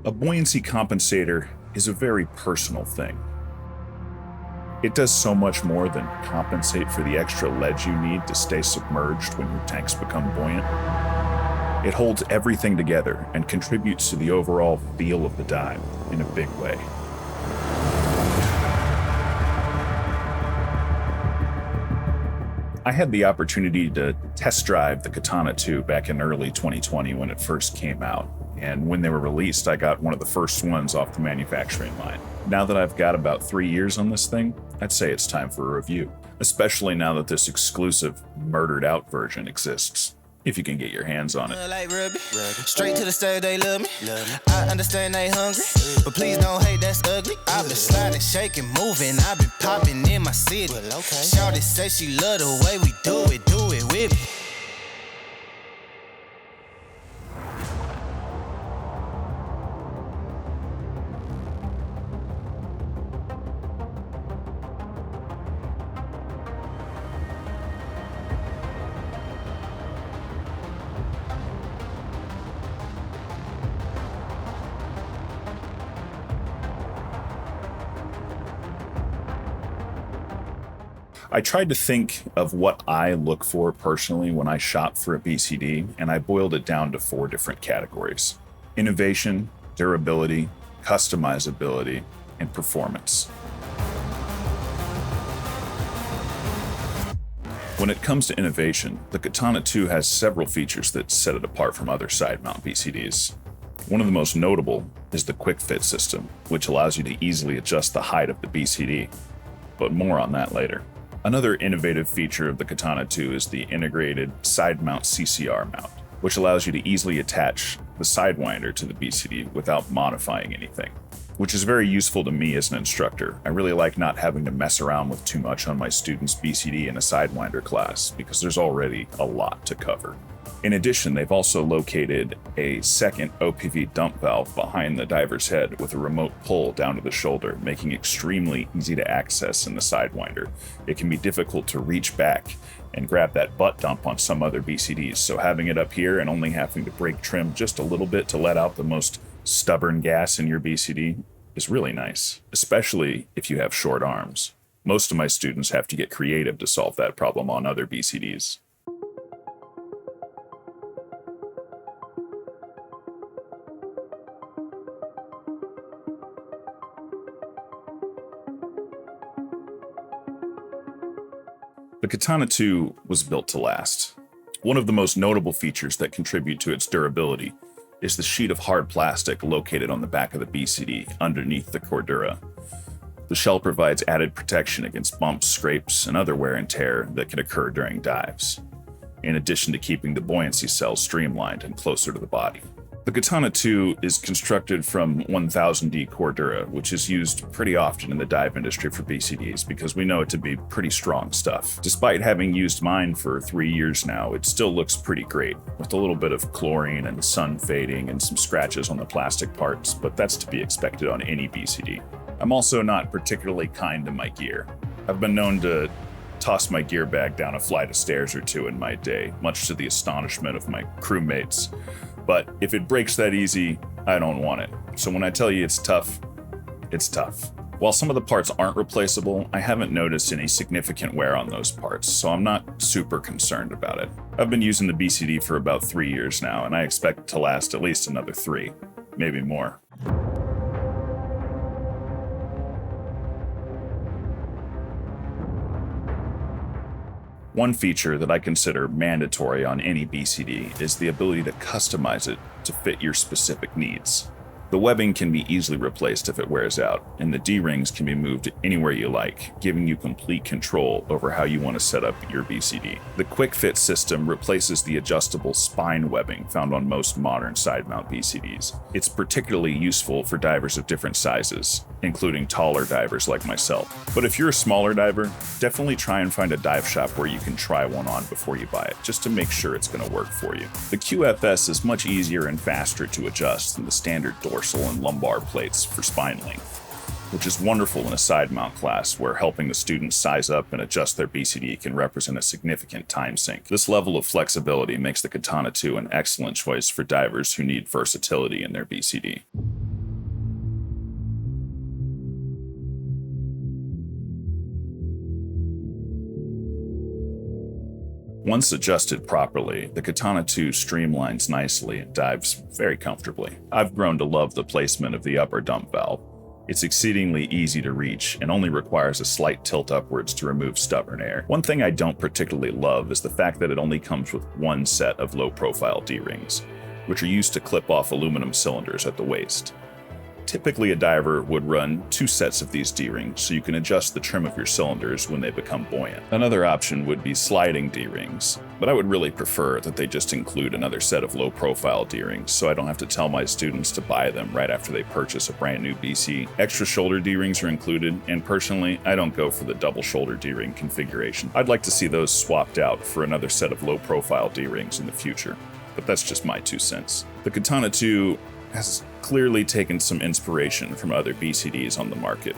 A buoyancy compensator is a very personal thing. It does so much more than compensate for the extra ledge you need to stay submerged when your tanks become buoyant. It holds everything together and contributes to the overall feel of the dive in a big way. I had the opportunity to test drive the Katana 2 back in early 2020 when it first came out. And when they were released, I got one of the first ones off the manufacturing line. Now that I've got about 3 years on this thing, I'd say it's time for a review, especially now that this exclusive murdered out version exists, if you can get your hands on it. Like Ruby. Straight to the stage, they love me. I understand they hungry, but please don't hate, that's ugly. I've been sliding, shaking, moving, I've been popping in my city. Shawty say she love the way we do it with me. I tried to think of what I look for personally when I shop for a BCD, and I boiled it down to 4 different categories: innovation, durability, customizability, and performance. When it comes to innovation, the Katana 2 has several features that set it apart from other side mount BCDs. One of the most notable is the quick fit system, which allows you to easily adjust the height of the BCD, but more on that later. Another innovative feature of the Katana 2 is the integrated side mount CCR mount, which allows you to easily attach the sidewinder to the BCD without modifying anything, which is very useful to me as an instructor. I really like not having to mess around with too much on my students' BCD in a sidewinder class because there's already a lot to cover. In addition, they've also located a second OPV dump valve behind the diver's head with a remote pull down to the shoulder, making it extremely easy to access in the sidewinder. It can be difficult to reach back and grab that butt dump on some other BCDs, so having it up here and only having to brake trim just a little bit to let out the most stubborn gas in your BCD is really nice, especially if you have short arms. Most of my students have to get creative to solve that problem on other BCDs. The Katana 2 was built to last. One of the most notable features that contribute to its durability is the sheet of hard plastic located on the back of the BCD underneath the cordura. The shell provides added protection against bumps, scrapes, and other wear and tear that can occur during dives, in addition to keeping the buoyancy cells streamlined and closer to the body. The Katana 2 is constructed from 1000D cordura, which is used pretty often in the dive industry for BCDs because we know it to be pretty strong stuff. Despite having used mine for 3 years now, it still looks pretty great, with a little bit of chlorine and sun fading and some scratches on the plastic parts, but that's to be expected on any BCD. I'm also not particularly kind to my gear. I've been known to toss my gear bag down a flight of stairs or 2 in my day, much to the astonishment of my crewmates. But if it breaks that easy, I don't want it. So when I tell you it's tough, it's tough. While some of the parts aren't replaceable, I haven't noticed any significant wear on those parts, so I'm not super concerned about it. I've been using the BCD for about 3 years now, and I expect it to last at least another 3, maybe more. One feature that I consider mandatory on any BCD is the ability to customize it to fit your specific needs. The webbing can be easily replaced if it wears out, and the D-rings can be moved anywhere you like, giving you complete control over how you want to set up your BCD. The quick fit system replaces the adjustable spine webbing found on most modern side mount BCDs. It's particularly useful for divers of different sizes, including taller divers like myself. But if you're a smaller diver, definitely try and find a dive shop where you can try one on before you buy it, just to make sure it's going to work for you. The QFS is much easier and faster to adjust than the standard dorsal and lumbar plates for spine length, which is wonderful in a side mount class where helping the students size up and adjust their BCD can represent a significant time sink. This level of flexibility makes the Katana 2 an excellent choice for divers who need versatility in their BCD. Once adjusted properly, the Katana 2 streamlines nicely and dives very comfortably. I've grown to love the placement of the upper dump valve. It's exceedingly easy to reach and only requires a slight tilt upwards to remove stubborn air. One thing I don't particularly love is the fact that it only comes with one set of low-profile D-rings, which are used to clip off aluminum cylinders at the waist. Typically, a diver would run 2 sets of these D-rings so you can adjust the trim of your cylinders when they become buoyant. Another option would be sliding D-rings, but I would really prefer that they just include another set of low-profile D-rings so I don't have to tell my students to buy them right after they purchase a brand new BC. Extra shoulder D-rings are included, and personally, I don't go for the double shoulder D-ring configuration. I'd like to see those swapped out for another set of low-profile D-rings in the future, but that's just my 2 cents. The Katana 2 has clearly taken some inspiration from other BCDs on the market,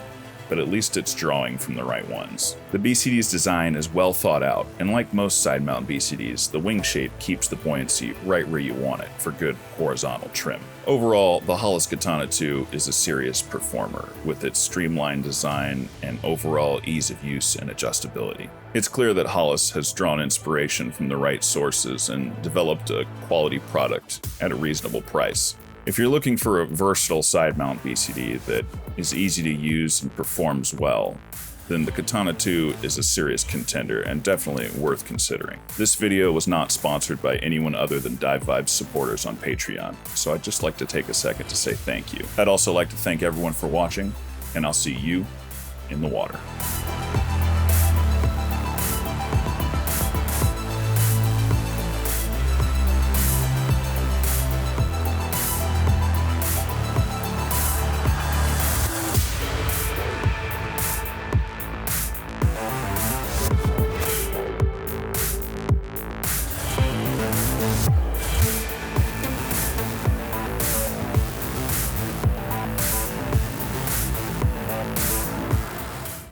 but at least it's drawing from the right ones. The BCD's design is well thought out, and like most side mount BCDs, the wing shape keeps the buoyancy right where you want it for good horizontal trim. Overall, the Hollis Katana 2 is a serious performer with its streamlined design and overall ease of use and adjustability. It's clear that Hollis has drawn inspiration from the right sources and developed a quality product at a reasonable price. If you're looking for a versatile side mount BCD that is easy to use and performs well, then the Katana 2 is a serious contender and definitely worth considering. This video was not sponsored by anyone other than DiveVibe supporters on Patreon, so I'd just like to take a second to say thank you. I'd also like to thank everyone for watching, and I'll see you in the water.